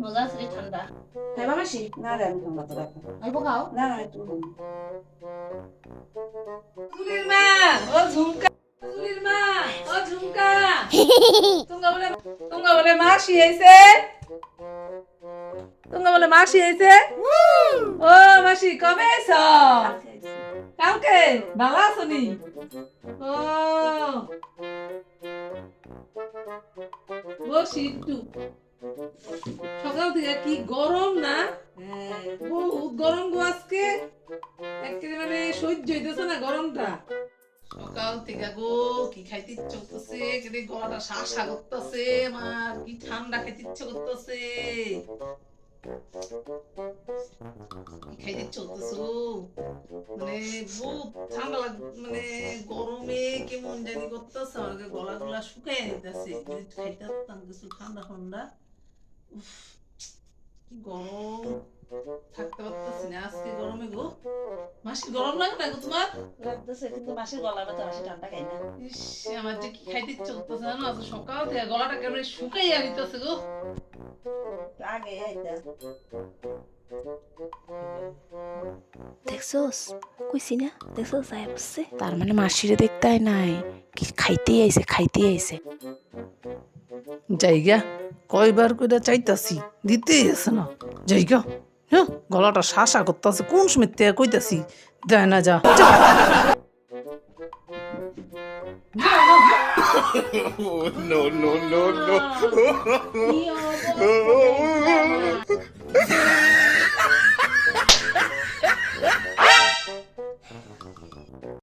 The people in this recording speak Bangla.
মজা আছে ঠান্ডা। খাইবা মাসি? না রে, আমি ঠান্ডা তো রাখবো। অল্প খাও। না না, একটু জুলির মা, ও ঝুমকা, জুলির মা, ও ঝুমকা, তোমরা বলে মাসি আইছে, তোমরা বলে মাসি আইছে। ও মাসি কবে আইছো? কালকে। ভালো আছো নি? ও বসি একটু। সকাল থেকে কি গরম না? বহুত গরম গো আজকে, একেবারে সহ্য হইতেছে না গরমটা। সকাল থেকে গো কি খাইতে ইচ্ছে করতেছে, কেটে গলাটা শাসা করতেছে, আমার কি ঠান্ডা খাইতে ইচ্ছে করতেছে। কি খাইতে ইচ্ছে করতেছে গো, মানে বহুত ঠান্ডা মানে গরমে কেমন জানি করতেছে, আমার গলা গুলা শুকাই নিতেছে। খাইতে পারতাম কিছু ঠান্ডা ঠান্ডা। উফ, কি গরম, থাকতে পারতেছি না আজকে গরমে গো। মাসি গরম লাগে না গো তোমার? লাগতেছে, কিন্তু মাসির গলা ব্যথা, মাসি ঠান্ডা খাই না। ইস, আমার যে কি খাইতে ইচ্ছে করতেছে জানো, আজ সকাল থেকে গলাটা কেমন শুকাইয়া নিতেছে গো। আগে আইতা। দেখছোস, কইছি না? দেখছোস যায় বসছে, তার মানে মাসিরে দেখতে আয় নাই, কি খাইতেই আইছে, খাইতেই আইছে। জায়গা কয়বার কইরা চাইতাছি, দিতেই আছে না। জায়গা হ্যাঁ, গলাটা শাসা করতেছে, কোন সময় থেকে কইতাছি দেয় না। যা No, no, no, no. কি অবস্থা